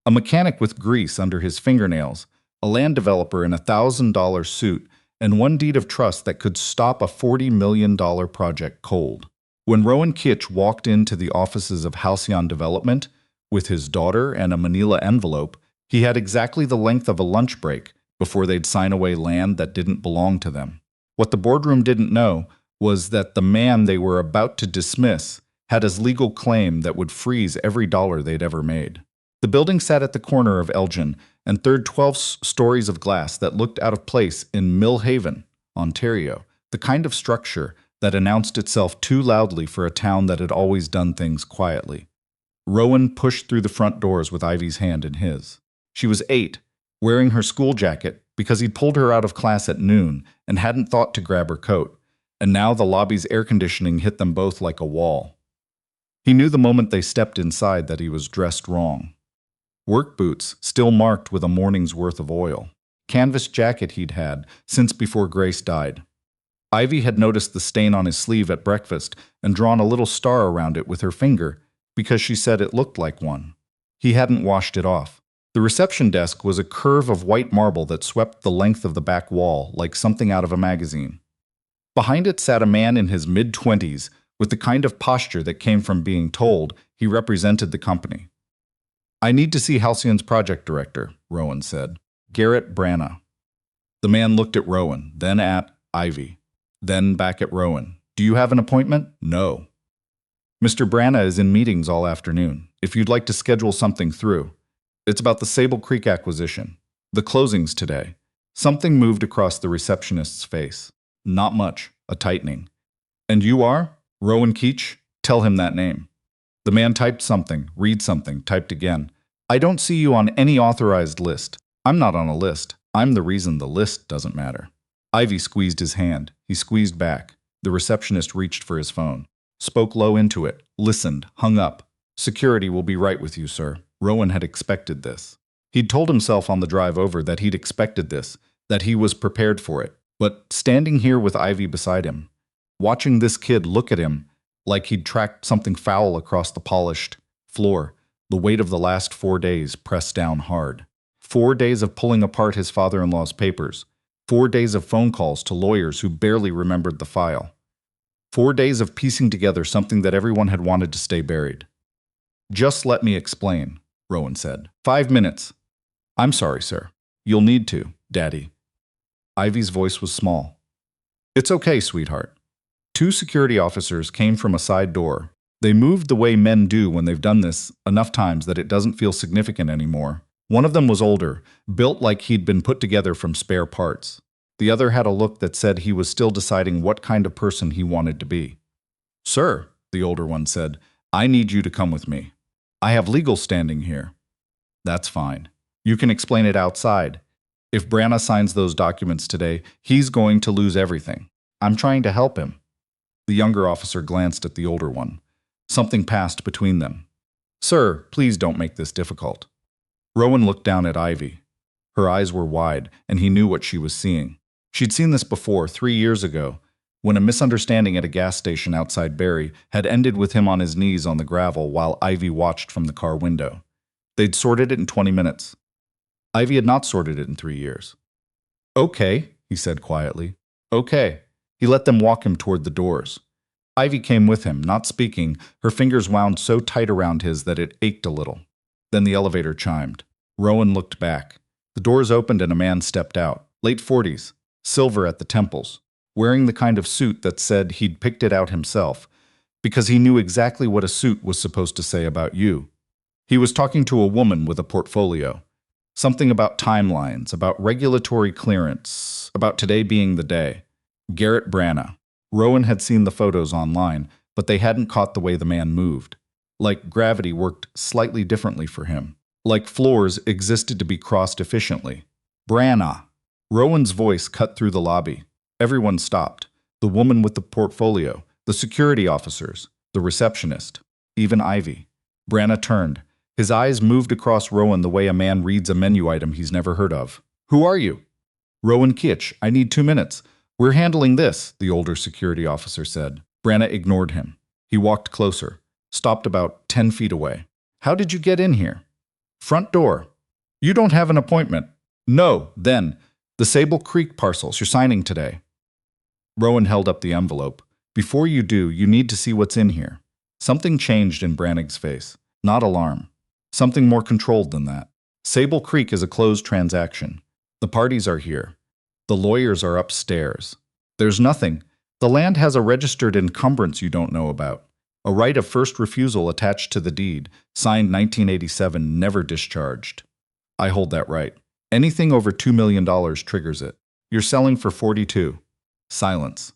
A mechanic with grease under his fingernails, a land developer in a $1,000 suit, and one deed of trust that could stop a $40 million project cold. When Rowan Keetch walked into the offices of Halcyon Development with his daughter and a manila envelope, he had exactly the length of a lunch break before they'd sign away land that didn't belong to them. What the boardroom didn't know was that the man they were about to dismiss had his legal claim that would freeze every dollar they'd ever made. The building sat at the corner of Elgin and third 12 stories of glass that looked out of place in Millhaven, Ontario, the kind of structure that announced itself too loudly for a town that had always done things quietly. Rowan pushed through the front doors with Ivy's hand in his. She was 8, wearing her school jacket because he'd pulled her out of class at noon and hadn't thought to grab her coat, and now the lobby's air conditioning hit them both like a wall. He knew the moment they stepped inside that he was dressed wrong. Work boots, still marked with a morning's worth of oil. Canvas jacket he'd had since before Grace died. Ivy had noticed the stain on his sleeve at breakfast and drawn a little star around it with her finger because she said it looked like one. He hadn't washed it off. The reception desk was a curve of white marble that swept the length of the back wall like something out of a magazine. Behind it sat a man in his mid-20s with the kind of posture that came from being told he represented the company. "I need to see Halcyon's project director," Rowan said. "Garrett Branagh." The man looked at Rowan, then at Ivy, then back at Rowan. "Do you have an appointment?" "No." "Mr. Branagh is in meetings all afternoon. If you'd like to schedule something through. It's about the Sable Creek acquisition. The closing's today." Something moved across the receptionist's face. Not much, a tightening. "And you are?" "Rowan Keetch." "Tell him that name." The man typed something, read something, typed again. "I don't see you on any authorized list." "I'm not on a list. I'm the reason the list doesn't matter." Ivy squeezed his hand. He squeezed back. The receptionist reached for his phone. Spoke low into it. Listened. Hung up. "Security will be right with you, sir." Rowan had expected this. He'd told himself on the drive over that he'd expected this, that he was prepared for it. But standing here with Ivy beside him, watching this kid look at him like he'd tracked something foul across the polished floor, the weight of the last 4 days pressed down hard. 4 days of pulling apart his father-in-law's papers. 4 days of phone calls to lawyers who barely remembered the file. 4 days of piecing together something that everyone had wanted to stay buried. "Just let me explain," Rowan said. 5 minutes. "I'm sorry, sir. You'll need to, Daddy." Ivy's voice was small. "It's okay, sweetheart." 2 security officers came from a side door. They moved the way men do when they've done this enough times that it doesn't feel significant anymore. One of them was older, built like he'd been put together from spare parts. The other had a look that said he was still deciding what kind of person he wanted to be. "Sir," the older one said, "I need you to come with me. I have legal standing here." "That's fine. You can explain it outside. If Branagh signs those documents today, he's going to lose everything. I'm trying to help him." The younger officer glanced at the older one. Something passed between them. "Sir, please don't make this difficult." Rowan looked down at Ivy. Her eyes were wide, and he knew what she was seeing. She'd seen this before, 3 years ago, when a misunderstanding at a gas station outside Barrie had ended with him on his knees on the gravel while Ivy watched from the car window. They'd sorted it in 20 minutes. Ivy had not sorted it in 3 years. "Okay," he said quietly. "Okay." He let them walk him toward the doors. Ivy came with him, not speaking, her fingers wound so tight around his that it ached a little. Then the elevator chimed. Rowan looked back. The doors opened and a man stepped out, late 40s, silver at the temples, wearing the kind of suit that said he'd picked it out himself, because he knew exactly what a suit was supposed to say about you. He was talking to a woman with a portfolio. Something about timelines, about regulatory clearance, about today being the day. Garrett Branagh. Rowan had seen the photos online, but they hadn't caught the way the man moved. Like gravity worked slightly differently for him. Like floors existed to be crossed efficiently. Branagh. Rowan's voice cut through the lobby. Everyone stopped. The woman with the portfolio, the security officers, the receptionist, even Ivy. Branagh turned. His eyes moved across Rowan the way a man reads a menu item he's never heard of. "Who are you?" "Rowan Keetch. I need 2 minutes. "We're handling this," the older security officer said. Branagh ignored him. He walked closer, stopped about 10 feet away. "How did you get in here?" Front door. You don't have an appointment. No, then. The Sable Creek parcels you're signing today. Rowan held up the envelope. Before you do, you need to see what's in here. Something changed in Brannig's face. Not alarm. Something more controlled than that. Sable Creek is a closed transaction. The parties are here. The lawyers are upstairs. There's nothing. The land has a registered encumbrance you don't know about. A right of first refusal attached to the deed, signed 1987, never discharged. I hold that right. Anything over $2 million triggers it. You're selling for 42. Silence.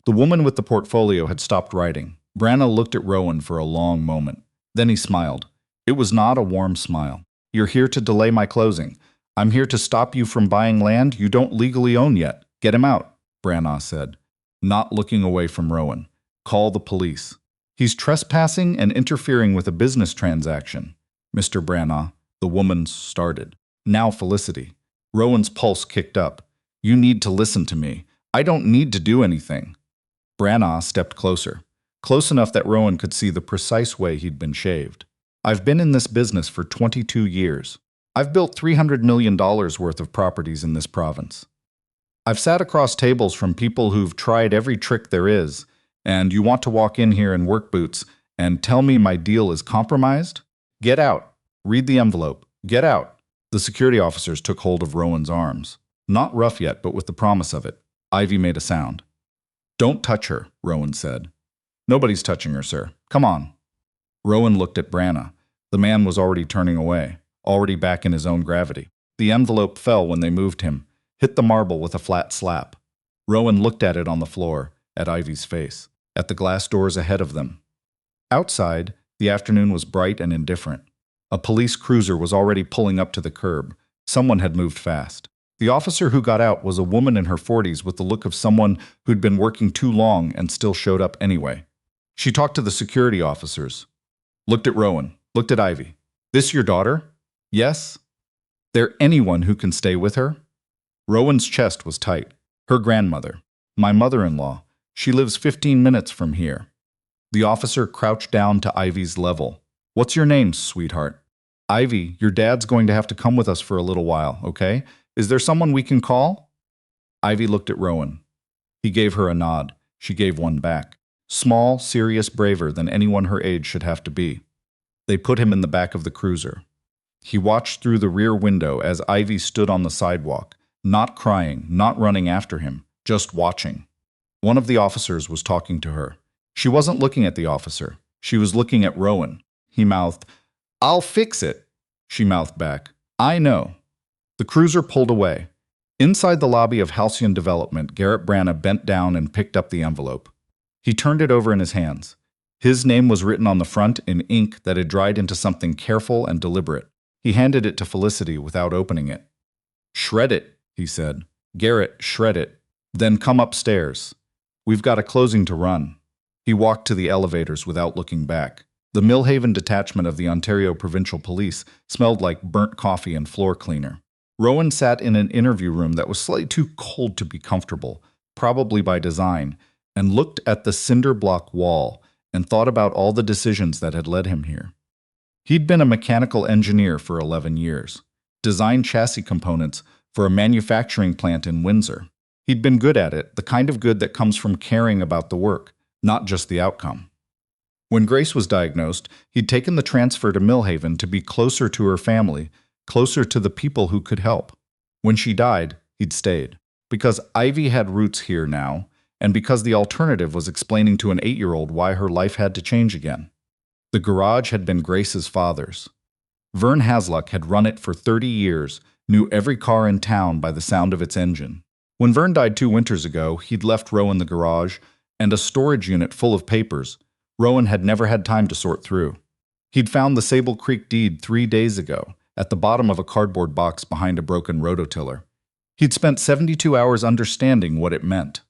The woman with the portfolio had stopped writing. Branna looked at Rowan for a long moment. Then he smiled. It was not a warm smile. You're here to delay my closing. I'm here to stop you from buying land you don't legally own yet. Get him out, Branna said, not looking away from Rowan. Call the police. He's trespassing and interfering with a business transaction. Mr. Branna, the woman started. Now Felicity. Rowan's pulse kicked up. You need to listen to me. I don't need to do anything. Branna stepped closer. Close enough that Rowan could see the precise way he'd been shaved. I've been in this business for 22 years. I've built $300 million worth of properties in this province. I've sat across tables from people who've tried every trick there is, and you want to walk in here in work boots and tell me my deal is compromised? Get out. Read the envelope. Get out. The security officers took hold of Rowan's arms. Not rough yet, but with the promise of it. Ivy made a sound. Don't touch her, Rowan said. Nobody's touching her, sir. Come on. Rowan looked at Branna. The man was already turning away, already back in his own gravity. The envelope fell when they moved him, hit the marble with a flat slap. Rowan looked at it on the floor, at Ivy's face, at the glass doors ahead of them. Outside, the afternoon was bright and indifferent. A police cruiser was already pulling up to the curb. Someone had moved fast. The officer who got out was a woman in her 40s with the look of someone who'd been working too long and still showed up anyway. She talked to the security officers. Looked at Rowan. Looked at Ivy. This your daughter? Yes. There anyone who can stay with her? Rowan's chest was tight. Her grandmother. My mother-in-law. She lives 15 minutes from here. The officer crouched down to Ivy's level. What's your name, sweetheart? Ivy, your dad's going to have to come with us for a little while, okay? Is there someone we can call? Ivy looked at Rowan. He gave her a nod. She gave one back. Small, serious, braver than anyone her age should have to be. They put him in the back of the cruiser. He watched through the rear window as Ivy stood on the sidewalk, not crying, not running after him, just watching. One of the officers was talking to her. She wasn't looking at the officer. She was looking at Rowan. He mouthed, I'll fix it. She mouthed back, I know. The cruiser pulled away. Inside the lobby of Halcyon Development, Garrett Branna bent down and picked up the envelope. He turned it over in his hands. His name was written on the front in ink that had dried into something careful and deliberate. He handed it to Felicity without opening it. Shred it, he said. Garrett, shred it. Then come upstairs. We've got a closing to run. He walked to the elevators without looking back. The Millhaven detachment of the Ontario Provincial Police smelled like burnt coffee and floor cleaner. Rowan sat in an interview room that was slightly too cold to be comfortable, probably by design, and looked at the cinder block wall and thought about all the decisions that had led him here. He'd been a mechanical engineer for 11 years, designed chassis components for a manufacturing plant in Windsor. He'd been good at it, the kind of good that comes from caring about the work, not just the outcome. When Grace was diagnosed, he'd taken the transfer to Millhaven to be closer to her family, closer to the people who could help. When she died, he'd stayed. Because Ivy had roots here now, and because the alternative was explaining to an 8-year-old why her life had to change again. The garage had been Grace's father's. Vern Hasluck had run it for 30 years, knew every car in town by the sound of its engine. When Vern died 2 winters ago, he'd left Rowan the garage and a storage unit full of papers Rowan had never had time to sort through. He'd found the Sable Creek deed 3 days ago, at the bottom of a cardboard box behind a broken rototiller. He'd spent 72 hours understanding what it meant.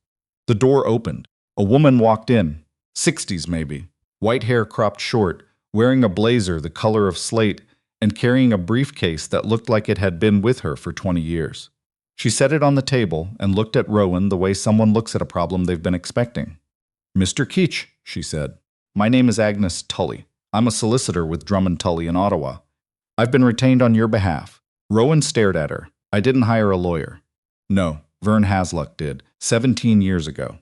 The door opened. A woman walked in, 60s maybe, white hair cropped short, wearing a blazer the color of slate, and carrying a briefcase that looked like it had been with her for 20 years. She set it on the table and looked at Rowan the way someone looks at a problem they've been expecting. Mr. Keetch, she said. My name is Agnes Tully. I'm a solicitor with Drummond Tully in Ottawa. I've been retained on your behalf. Rowan stared at her. I didn't hire a lawyer. No, Vern Hasluck did, 17 years ago.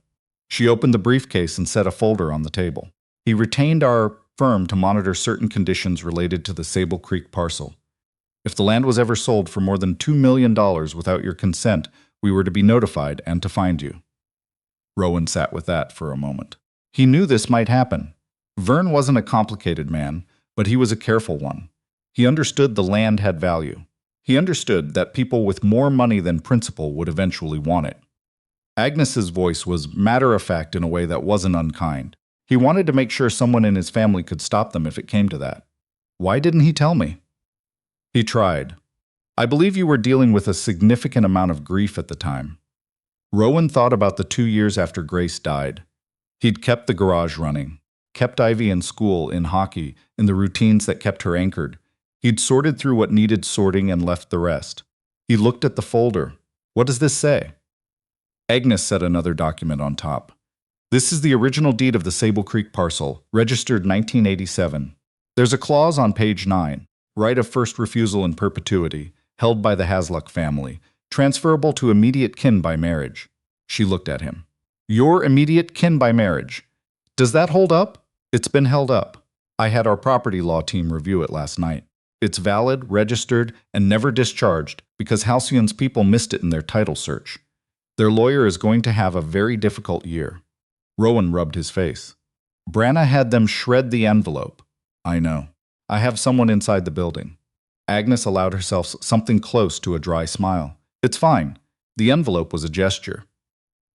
She opened the briefcase and set a folder on the table. He retained our firm to monitor certain conditions related to the Sable Creek parcel. If the land was ever sold for more than $2 million without your consent, we were to be notified and to find you. Rowan sat with that for a moment. He knew this might happen. Vern wasn't a complicated man, but he was a careful one. He understood the land had value. He understood that people with more money than principal would eventually want it. Agnes's voice was matter-of-fact in a way that wasn't unkind. He wanted to make sure someone in his family could stop them if it came to that. Why didn't he tell me? He tried. I believe you were dealing with a significant amount of grief at the time. Rowan thought about the 2 years after Grace died. He'd kept the garage running, kept Ivy in school, in hockey, in the routines that kept her anchored. He'd sorted through what needed sorting and left the rest. He looked at the folder. What does this say? Agnes set another document on top. This is the original deed of the Sable Creek parcel, registered 1987. There's a clause on page 9, right of first refusal in perpetuity, held by the Hasluck family, transferable to immediate kin by marriage. She looked at him. Your immediate kin by marriage. Does that hold up? It's been held up. I had our property law team review it last night. It's valid, registered, and never discharged because Halcyon's people missed it in their title search. Their lawyer is going to have a very difficult year. Rowan rubbed his face. Branna had them shred the envelope. I know. I have someone inside the building. Agnes allowed herself something close to a dry smile. It's fine. The envelope was a gesture.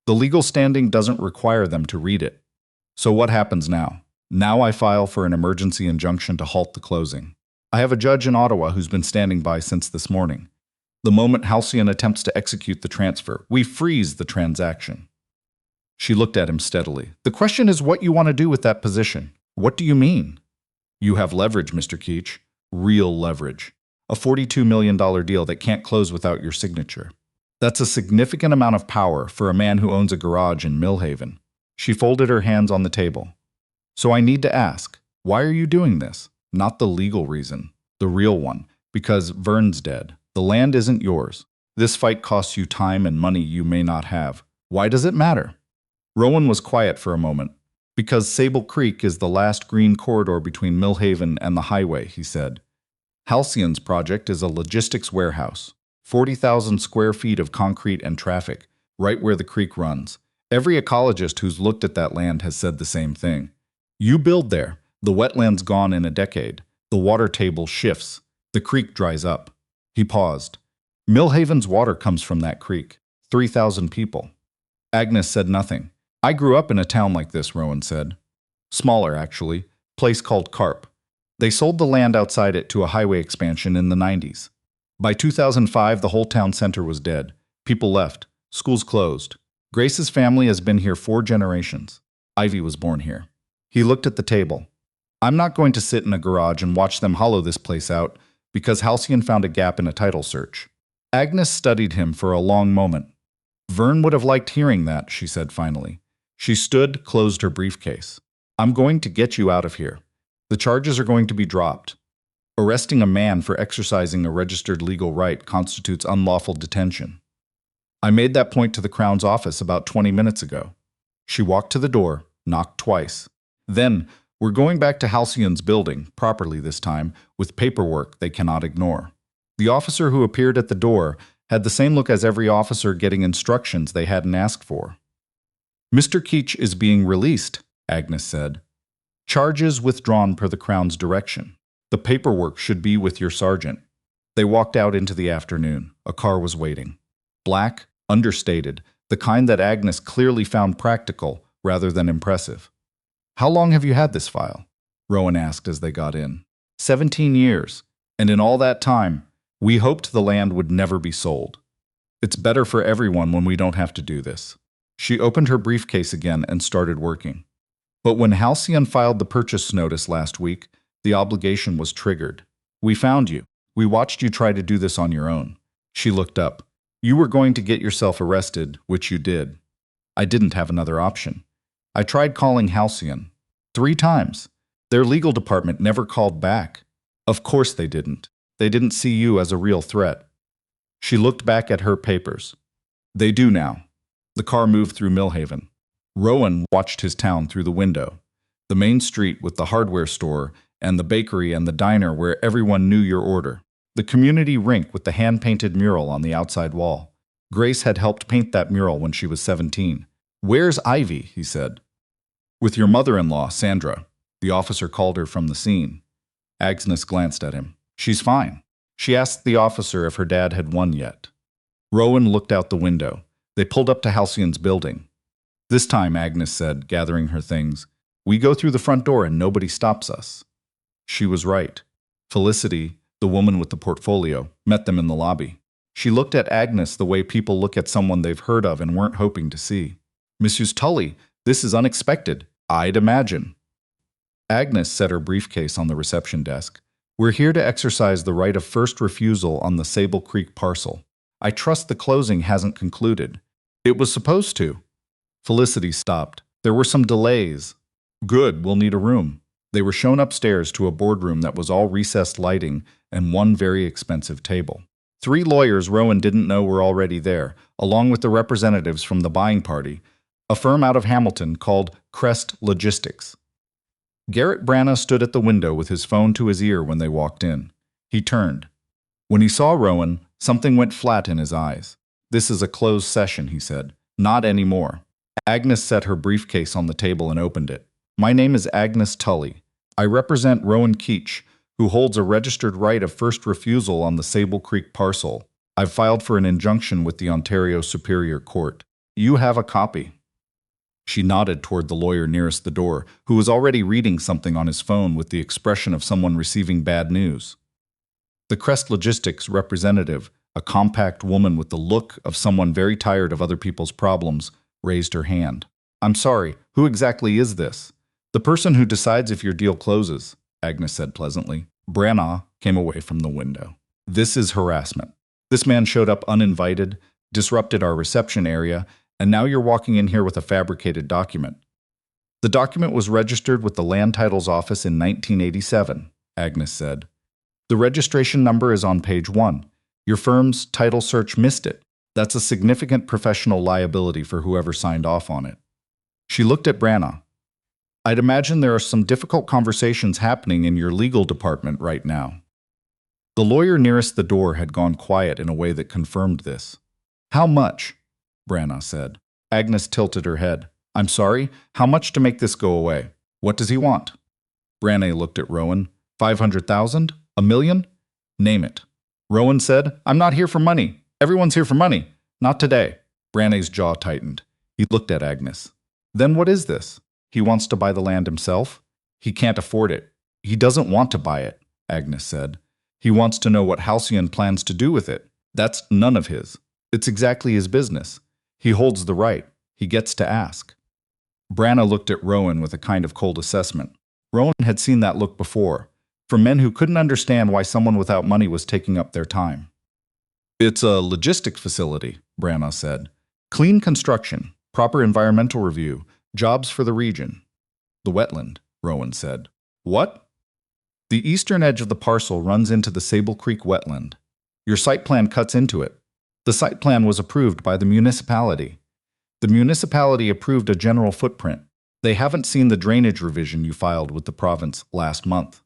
The legal standing doesn't require them to read it. So what happens now? Now I file for an emergency injunction to halt the closing. I have a judge in Ottawa who's been standing by since this morning. The moment Halcyon attempts to execute the transfer, we freeze the transaction. She looked at him steadily. The question is what you want to do with that position. What do you mean? You have leverage, Mr. Keetch. Real leverage. A $42 million deal that can't close without your signature. That's a significant amount of power for a man who owns a garage in Millhaven. She folded her hands on the table. So I need to ask, why are you doing this? Not the legal reason, the real one, because Vern's dead. The land isn't yours. This fight costs you time and money you may not have. Why does it matter? Rowan was quiet for a moment. Because Sable Creek is the last green corridor between Millhaven and the highway, he said. Halcyon's project is a logistics warehouse. 40,000 square feet of concrete and traffic, right where the creek runs. Every ecologist who's looked at that land has said the same thing. You build there, the wetland's gone in a decade. The water table shifts. The creek dries up. He paused. Millhaven's water comes from that creek. 3,000 people. Agnes said nothing. I grew up in a town like this, Rowan said. Smaller, actually. Place called Carp. They sold the land outside it to a highway expansion in the 90s. By 2005, the whole town center was dead. People left. Schools closed. Grace's family has been here 4 generations. Ivy was born here. He looked at the table. I'm not going to sit in a garage and watch them hollow this place out because Halcyon found a gap in a title search. Agnes studied him for a long moment. Vern would have liked hearing that, she said finally. She stood, closed her briefcase. I'm going to get you out of here. The charges are going to be dropped. Arresting a man for exercising a registered legal right constitutes unlawful detention. I made that point to the Crown's office about 20 minutes ago. She walked to the door, knocked twice. Then, we're going back to Halcyon's building, properly this time, with paperwork they cannot ignore. The officer who appeared at the door had the same look as every officer getting instructions they hadn't asked for. Mr. Keetch is being released, Agnes said. Charges withdrawn per the Crown's direction. The paperwork should be with your sergeant. They walked out into the afternoon. A car was waiting. Black, understated, the kind that Agnes clearly found practical rather than impressive. How long have you had this file? Rowan asked as they got in. 17 years, and in all that time, we hoped the land would never be sold. It's better for everyone when we don't have to do this. She opened her briefcase again and started working. But when Halcyon filed the purchase notice last week, the obligation was triggered. We found you. We watched you try to do this on your own. She looked up. You were going to get yourself arrested, which you did. I didn't have another option. I tried calling Halcyon. 3 times. Their legal department never called back. Of course they didn't. They didn't see you as a real threat. She looked back at her papers. They do now. The car moved through Millhaven. Rowan watched his town through the window. The main street with the hardware store and the bakery and the diner where everyone knew your order. The community rink with the hand-painted mural on the outside wall. Grace had helped paint that mural when she was 17. "Where's Ivy?" he said. "With your mother-in-law, Sandra." The officer called her from the scene. Agnes glanced at him. "She's fine." She asked the officer if her dad had won yet. Rowan looked out the window. They pulled up to Halcyon's building. "This time," Agnes said, gathering her things, "we go through the front door and nobody stops us." She was right. Felicity, the woman with the portfolio, met them in the lobby. She looked at Agnes the way people look at someone they've heard of and weren't hoping to see. "Mrs. Tully, this is unexpected. I'd imagine." Agnes set her briefcase on the reception desk. "We're here to exercise the right of first refusal on the Sable Creek parcel. I trust the closing hasn't concluded." "It was supposed to." Felicity stopped. "There were some delays." "Good, we'll need a room." They were shown upstairs to a boardroom that was all recessed lighting and one very expensive table. 3 lawyers Rowan didn't know were already there, along with the representatives from the buying party, a firm out of Hamilton called Crest Logistics. Garrett Branagh stood at the window with his phone to his ear when they walked in. He turned. When he saw Rowan, something went flat in his eyes. "This is a closed session," he said. "Not anymore." Agnes set her briefcase on the table and opened it. "My name is Agnes Tully. I represent Rowan Keetch, who holds a registered right of first refusal on the Sable Creek parcel. I've filed for an injunction with the Ontario Superior Court. You have a copy." She nodded toward the lawyer nearest the door, who was already reading something on his phone with the expression of someone receiving bad news. The Crest Logistics representative, a compact woman with the look of someone very tired of other people's problems, raised her hand. "I'm sorry, who exactly is this?" "The person who decides if your deal closes," Agnes said pleasantly. Branagh came away from the window. "This is harassment. This man showed up uninvited, disrupted our reception area, and now you're walking in here with a fabricated document." "The document was registered with the Land Titles Office in 1987, Agnes said. "The registration number is on page 1. Your firm's title search missed it. That's a significant professional liability for whoever signed off on it." She looked at Branagh. "I'd imagine there are some difficult conversations happening in your legal department right now." The lawyer nearest the door had gone quiet in a way that confirmed this. "How much?" Branagh said. Agnes tilted her head. "I'm sorry, how much to make this go away? What does he want?" Branagh looked at Rowan. 500,000? A million? Name it." Rowan said, "I'm not here for money. Everyone's here for money. Not today." Branagh's jaw tightened. He looked at Agnes. "Then what is this? He wants to buy the land himself?" "He can't afford it." "He doesn't want to buy it," Agnes said. "He wants to know what Halcyon plans to do with it. That's none of his. It's exactly his business. He holds the right. He gets to ask." Branagh looked at Rowan with a kind of cold assessment. Rowan had seen that look before, from men who couldn't understand why someone without money was taking up their time. "It's a logistics facility," Branagh said. "Clean construction, proper environmental review, jobs for the region." "The wetland," Rowan said. "What?" "The eastern edge of the parcel runs into the Sable Creek wetland. Your site plan cuts into it. The site plan was approved by the municipality. The municipality approved a general footprint. They haven't seen the drainage revision you filed with the province last month."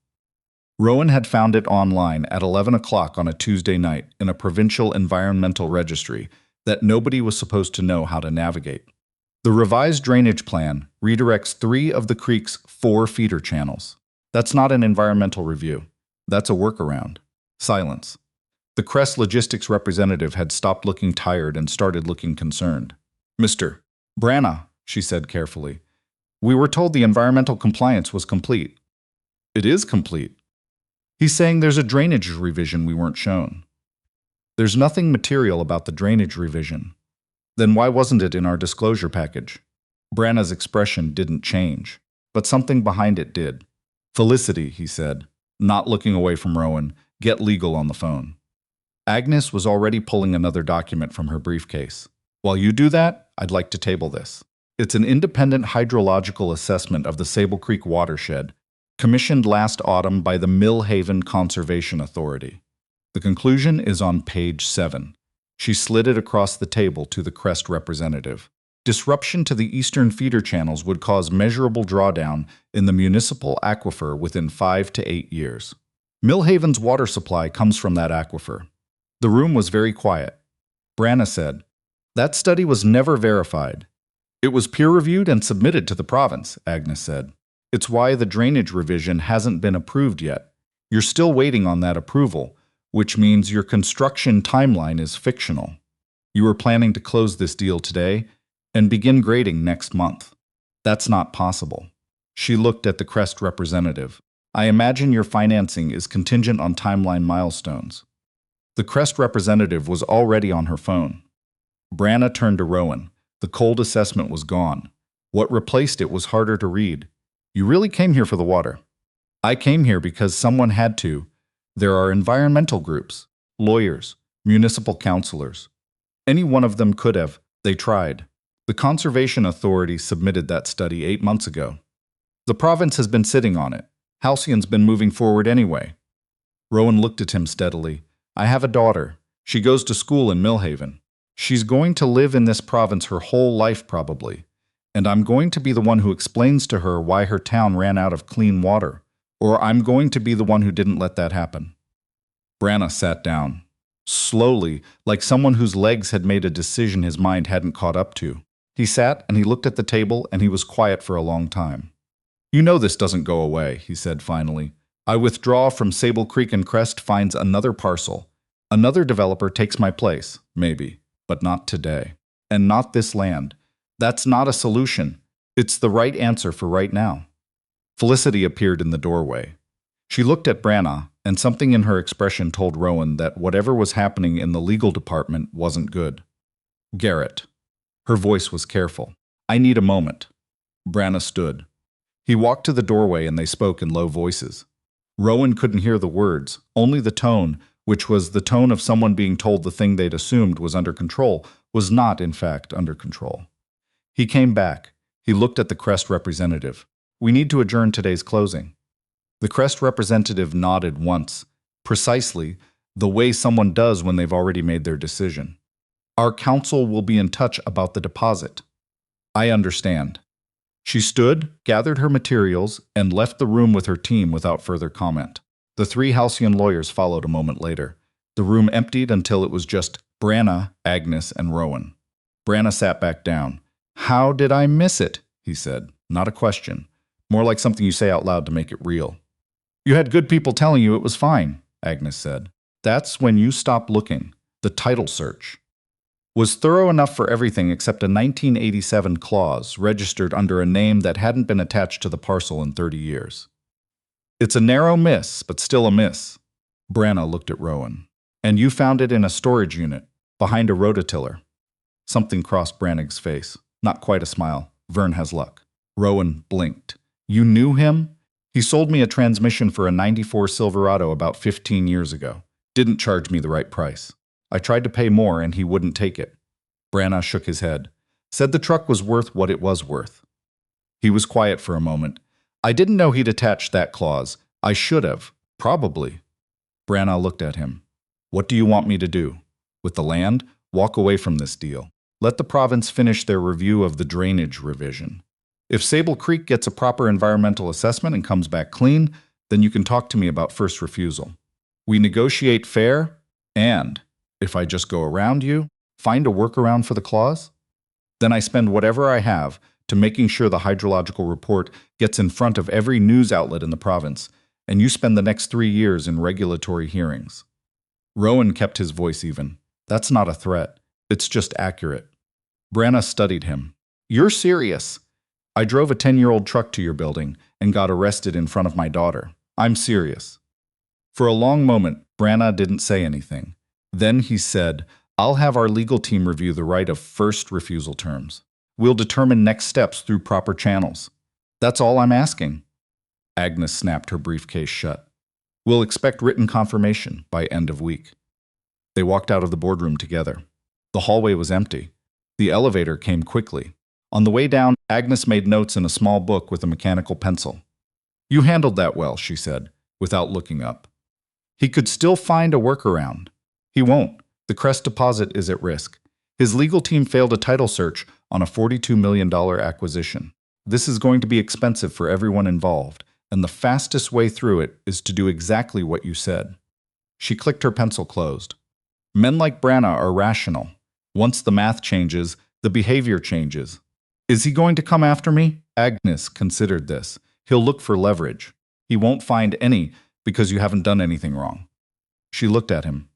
Rowan had found it online at 11 o'clock on a Tuesday night in a provincial environmental registry that nobody was supposed to know how to navigate. The revised drainage plan redirects 3 of the creek's 4 feeder channels. That's not an environmental review. That's a workaround. Silence. The Crest Logistics representative had stopped looking tired and started looking concerned. "Mr. Branagh," she said carefully, "we were told the environmental compliance was complete." "It is complete." "He's saying there's a drainage revision we weren't shown." "There's nothing material about the drainage revision." "Then why wasn't it in our disclosure package?" Branagh's expression didn't change, but something behind it did. "Felicity," he said, not looking away from Rowan, "get legal on the phone." Agnes was already pulling another document from her briefcase. "While you do that, I'd like to table this. It's an independent hydrological assessment of the Sable Creek watershed, commissioned last autumn by the Millhaven Conservation Authority. The conclusion is on page 7. She slid it across the table to the Crest representative. Disruption to the eastern feeder channels would cause measurable drawdown in the municipal aquifer within 5 to 8 years. Millhaven's water supply comes from that aquifer. The room was very quiet. Branna said, "That study was never verified." "It was peer-reviewed and submitted to the province," Agnes said. "It's why the drainage revision hasn't been approved yet. You're still waiting on that approval, which means your construction timeline is fictional. You were planning to close this deal today and begin grading next month. That's not possible." She looked at the Crest representative. "I imagine your financing is contingent on timeline milestones." The Crest representative was already on her phone. Branna turned to Rowan. The cold assessment was gone. What replaced it was harder to read. "You really came here for the water." "I came here because someone had to. There are environmental groups, lawyers, municipal councilors. Any one of them could have. They tried. The Conservation Authority submitted that study 8 months ago. The province has been sitting on it. Halcyon's been moving forward anyway." Rowan looked at him steadily. "I have a daughter. She goes to school in Millhaven. She's going to live in this province her whole life probably, and I'm going to be the one who explains to her why her town ran out of clean water, or I'm going to be the one who didn't let that happen." Branna sat down, slowly, like someone whose legs had made a decision his mind hadn't caught up to. He sat and he looked at the table and he was quiet for a long time. "You know this doesn't go away," he said finally. "I withdraw from Sable Creek and Crest finds another parcel. Another developer takes my place, maybe, but not today. And not this land. That's not a solution. It's the right answer for right now." Felicity appeared in the doorway. She looked at Branna, and something in her expression told Rowan that whatever was happening in the legal department wasn't good. "Garrett." Her voice was careful. "I need a moment." Branna stood. He walked to the doorway and they spoke in low voices. Rowan couldn't hear the words, only the tone, which was the tone of someone being told the thing they'd assumed was under control, was not, in fact, under control. He came back. He looked at the Crest representative. "We need to adjourn today's closing." The Crest representative nodded once, precisely the way someone does when they've already made their decision. "Our council will be in touch about the deposit." "I understand." She stood, gathered her materials, and left the room with her team without further comment. The 3 Halcyon lawyers followed a moment later. The room emptied until it was just Branna, Agnes, and Rowan. Branna sat back down. "How did I miss it?" he said. Not a question. More like something you say out loud to make it real. "You had good people telling you it was fine," Agnes said. "That's when you stopped looking. The title search was thorough enough for everything except a 1987 clause registered under a name that hadn't been attached to the parcel in 30 years. It's a narrow miss, but still a miss." Branna looked at Rowan. "And you found it in a storage unit, behind a rototiller." Something crossed Brannig's face. Not quite a smile. Vern has luck. Rowan blinked. "You knew him?" "He sold me a transmission for a '94 Silverado about 15 years ago. Didn't charge me the right price. I tried to pay more and he wouldn't take it." Branna shook his head. "Said the truck was worth what it was worth." He was quiet for a moment. "I didn't know he'd attached that clause. I should have. Probably." Branna looked at him. "What do you want me to do? With the land, walk away from this deal. Let the province finish their review of the drainage revision. If Sable Creek gets a proper environmental assessment and comes back clean, then you can talk to me about first refusal. We negotiate fair, and if I just go around you, find a workaround for the clause, then I spend whatever I have to making sure the hydrological report gets in front of every news outlet in the province, and you spend the next 3 years in regulatory hearings." Rowan kept his voice even. "That's not a threat. It's just accurate." Branna studied him. "You're serious. I drove a 10-year-old truck to your building and got arrested in front of my daughter. I'm serious." For a long moment, Branna didn't say anything. Then he said, "I'll have our legal team review the right of first refusal terms. We'll determine next steps through proper channels. That's all I'm asking." Agnes snapped her briefcase shut. "We'll expect written confirmation by end of week." They walked out of the boardroom together. The hallway was empty. The elevator came quickly. On the way down, Agnes made notes in a small book with a mechanical pencil. "You handled that well," she said, without looking up. He could still find a workaround. He won't. The Crest deposit is at risk. His legal team failed a title search on a $42 million acquisition. This is going to be expensive for everyone involved, and the fastest way through it is to do exactly what you said. She clicked her pencil closed. Men like Branna are rational. Once the math changes, the behavior changes. Is he going to come after me? Agnes considered this. He'll look for leverage. He won't find any because you haven't done anything wrong. She looked at him.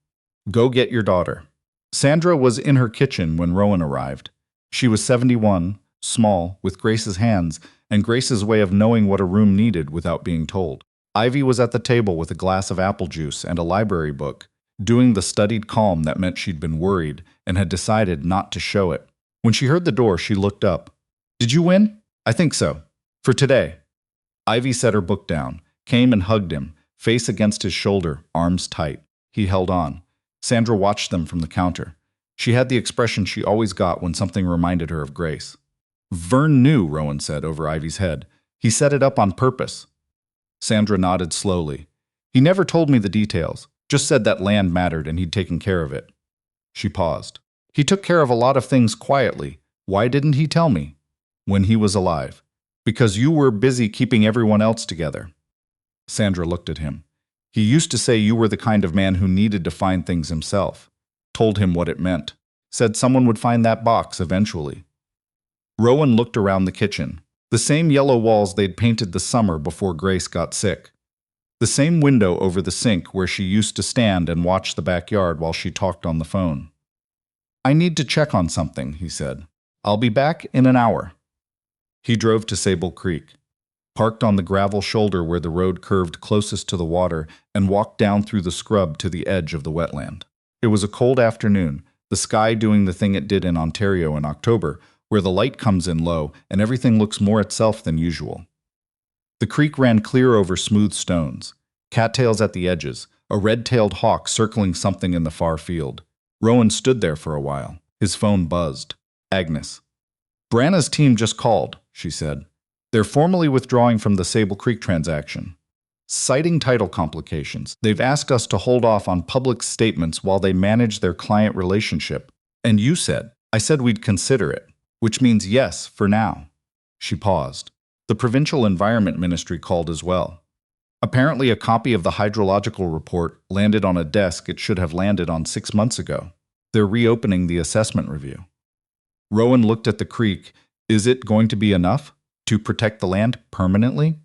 Go get your daughter. Sandra was in her kitchen when Rowan arrived. She was 71, small, with Grace's hands, and Grace's way of knowing what a room needed without being told. Ivy was at the table with a glass of apple juice and a library book, doing the studied calm that meant she'd been worried and had decided not to show it. When she heard the door, she looked up. Did you win? I think so. For today. Ivy set her book down, came and hugged him, face against his shoulder, arms tight. He held on. Sandra watched them from the counter. She had the expression she always got when something reminded her of Grace. Vern knew, Rowan said over Ivy's head. He set it up on purpose. Sandra nodded slowly. He never told me the details, just said that land mattered and he'd taken care of it. She paused. He took care of a lot of things quietly. Why didn't he tell me? When he was alive. Because you were busy keeping everyone else together. Sandra looked at him. He used to say you were the kind of man who needed to find things himself. Told him what it meant. Said someone would find that box eventually. Rowan looked around the kitchen. The same yellow walls they'd painted the summer before Grace got sick. The same window over the sink where she used to stand and watch the backyard while she talked on the phone. I need to check on something, he said. I'll be back in an hour. He drove to Sable Creek, parked on the gravel shoulder where the road curved closest to the water, and walked down through the scrub to the edge of the wetland. It was a cold afternoon, the sky doing the thing it did in Ontario in October, where the light comes in low and everything looks more itself than usual. The creek ran clear over smooth stones, cattails at the edges, a red-tailed hawk circling something in the far field. Rowan stood there for a while. His phone buzzed. Agnes. Branna's team just called, she said. They're formally withdrawing from the Sable Creek transaction. Citing title complications, they've asked us to hold off on public statements while they manage their client relationship. And you said, I said we'd consider it, which means yes for now. She paused. The Provincial Environment Ministry called as well. Apparently a copy of the hydrological report landed on a desk it should have landed on 6 months ago. They're reopening the assessment review. Rowan looked at the creek. Is it going to be enough to protect the land permanently?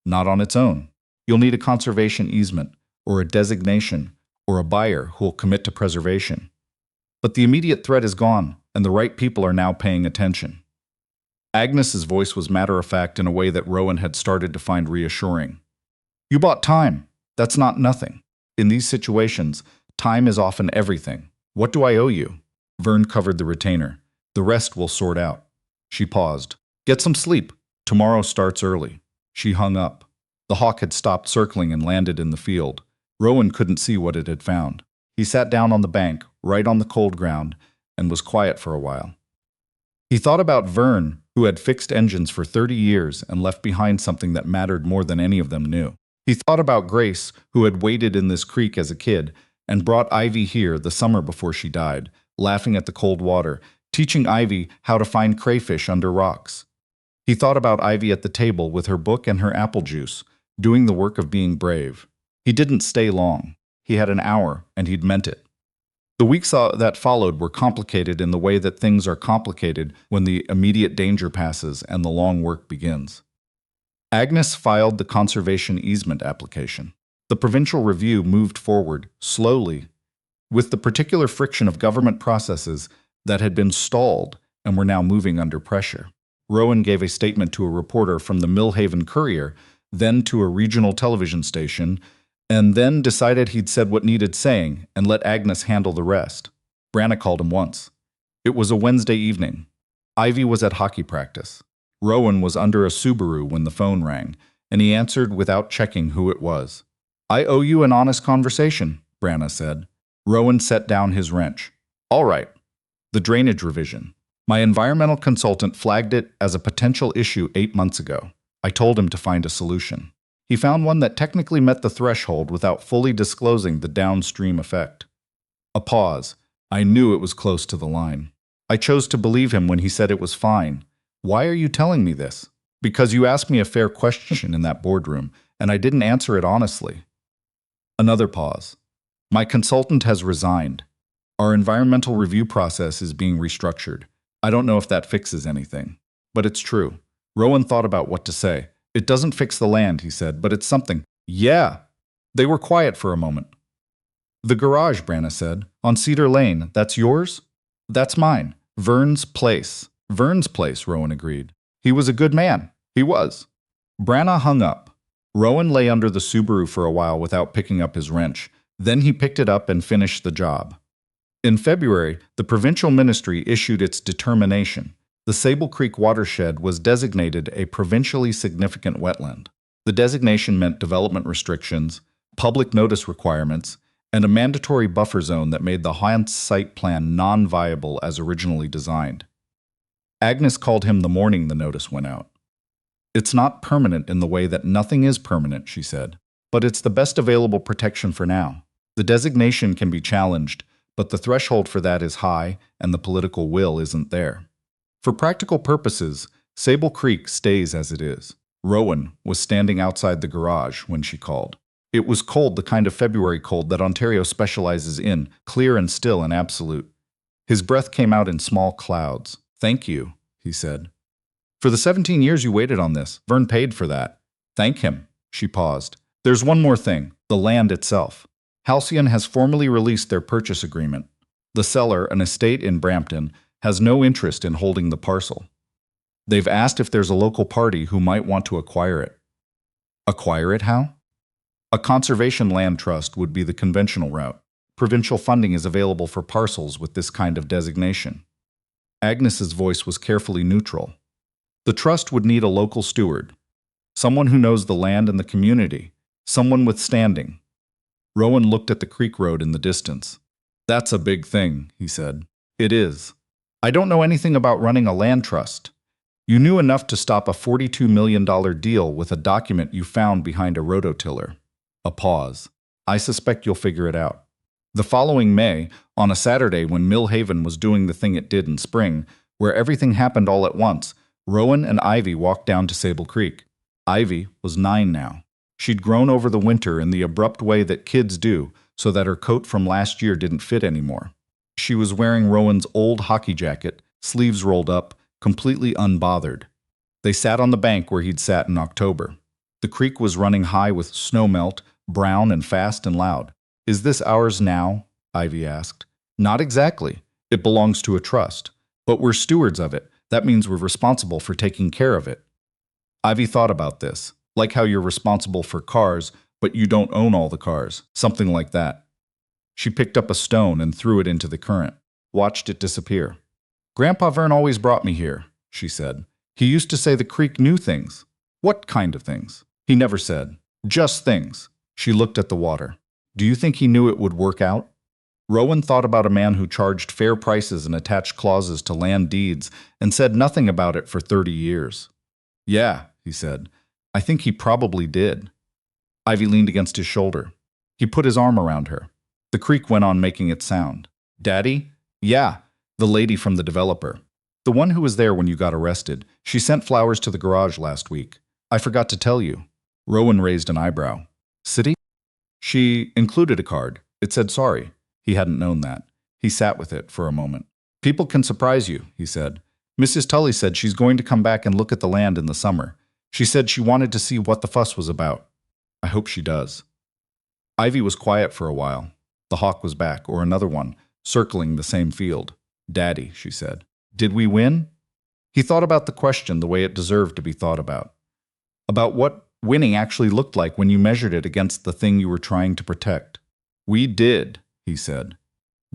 Not on its own. You'll need a conservation easement, or a designation, or a buyer who will commit to preservation. But the immediate threat is gone, and the right people are now paying attention. Agnes's voice was matter-of-fact in a way that Rowan had started to find reassuring. You bought time. That's not nothing. In these situations, time is often everything. What do I owe you? Vern covered the retainer. The rest we'll sort out. She paused. Get some sleep. Tomorrow starts early. She hung up. The hawk had stopped circling and landed in the field. Rowan couldn't see what it had found. He sat down on the bank, right on the cold ground, and was quiet for a while. He thought about Vern, who had fixed engines for 30 years and left behind something that mattered more than any of them knew. He thought about Grace, who had waded in this creek as a kid and brought Ivy here the summer before she died, laughing at the cold water, teaching Ivy how to find crayfish under rocks. He thought about Ivy at the table with her book and her apple juice, doing the work of being brave. He didn't stay long. He had an hour, and he'd meant it. The weeks that followed were complicated in the way that things are complicated when the immediate danger passes and the long work begins. Agnes filed the conservation easement application. The provincial review moved forward, slowly, with the particular friction of government processes that had been stalled and were now moving under pressure. Rowan gave a statement to a reporter from the Millhaven Courier, then to a regional television station, and then decided he'd said what needed saying and let Agnes handle the rest. Branna called him once. It was a Wednesday evening. Ivy was at hockey practice. Rowan was under a Subaru when the phone rang, and he answered without checking who it was. I owe you an honest conversation, Branna said. Rowan set down his wrench. All right. The drainage revision. My environmental consultant flagged it as a potential issue 8 months ago. I told him to find a solution. He found one that technically met the threshold without fully disclosing the downstream effect. A pause. I knew it was close to the line. I chose to believe him when he said it was fine. Why are you telling me this? Because you asked me a fair question in that boardroom, and I didn't answer it honestly. Another pause. My consultant has resigned. Our environmental review process is being restructured. I don't know if that fixes anything. But it's true. Rowan thought about what to say. It doesn't fix the land, he said, but it's something. Yeah. They were quiet for a moment. The garage, Branna said. On Cedar Lane. That's yours? That's mine. Vern's place. Vern's place, Rowan agreed. He was a good man. He was. Branna hung up. Rowan lay under the Subaru for a while without picking up his wrench. Then he picked it up and finished the job. In February, the provincial ministry issued its determination. The Sable Creek watershed was designated a provincially significant wetland. The designation meant development restrictions, public notice requirements, and a mandatory buffer zone that made the Hantz site plan non-viable as originally designed. Agnes called him the morning the notice went out. It's not permanent in the way that nothing is permanent, she said, but it's the best available protection for now. The designation can be challenged, but the threshold for that is high and the political will isn't there. For practical purposes, Sable Creek stays as it is. Rowan was standing outside the garage when she called. It was cold, the kind of February cold that Ontario specializes in, clear and still and absolute. His breath came out in small clouds. Thank you, he said. For the 17 years you waited on this, Vern paid for that. Thank him, she paused. There's one more thing, the land itself. Halcyon has formally released their purchase agreement. The seller, an estate in Brampton, has no interest in holding the parcel. They've asked if there's a local party who might want to acquire it. Acquire it how? A conservation land trust would be the conventional route. Provincial funding is available for parcels with this kind of designation. Agnes's voice was carefully neutral. The trust would need a local steward, someone who knows the land and the community, someone with standing. Rowan looked at the creek road in the distance. That's a big thing, he said. It is. I don't know anything about running a land trust. You knew enough to stop a $42 million deal with a document you found behind a rototiller. A pause. I suspect you'll figure it out. The following May, on a Saturday when Millhaven was doing the thing it did in spring, where everything happened all at once, Rowan and Ivy walked down to Sable Creek. Ivy was 9 now. She'd grown over the winter in the abrupt way that kids do, so that her coat from last year didn't fit anymore. She was wearing Rowan's old hockey jacket, sleeves rolled up, completely unbothered. They sat on the bank where he'd sat in October. The creek was running high with snowmelt, brown and fast and loud. Is this ours now? Ivy asked. Not exactly. It belongs to a trust. But we're stewards of it. That means we're responsible for taking care of it. Ivy thought about this, like how you're responsible for cars, but you don't own all the cars, something like that. She picked up a stone and threw it into the current, watched it disappear. Grandpa Vern always brought me here, she said. He used to say the creek knew things. What kind of things? He never said. Just things. She looked at the water. Do you think he knew it would work out? Rowan thought about a man who charged fair prices and attached clauses to land deeds and said nothing about it for 30 years. Yeah, he said. I think he probably did. Ivy leaned against his shoulder. He put his arm around her. The creek went on making its sound. Daddy? Yeah, the lady from the developer. The one who was there when you got arrested. She sent flowers to the garage last week. I forgot to tell you. Rowan raised an eyebrow. City? She included a card. It said sorry. He hadn't known that. He sat with it for a moment. People can surprise you, he said. Mrs. Tully said she's going to come back and look at the land in the summer. She said she wanted to see what the fuss was about. I hope she does. Ivy was quiet for a while. The hawk was back, or another one, circling the same field. Daddy, she said. Did we win? He thought about the question the way it deserved to be thought about what winning actually looked like when you measured it against the thing you were trying to protect. We did, he said.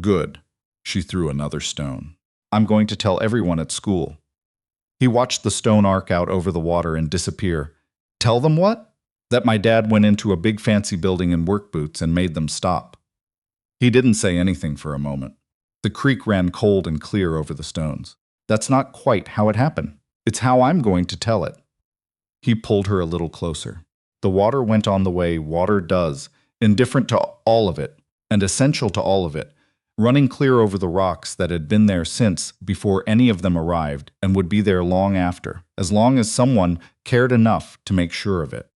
Good. She threw another stone. I'm going to tell everyone at school. He watched the stone arc out over the water and disappear. Tell them what? That my dad went into a big fancy building in work boots and made them stop. He didn't say anything for a moment. The creek ran cold and clear over the stones. That's not quite how it happened. It's how I'm going to tell it. He pulled her a little closer. The water went on the way water does, indifferent to all of it, and essential to all of it, running clear over the rocks that had been there since before any of them arrived and would be there long after, as long as someone cared enough to make sure of it.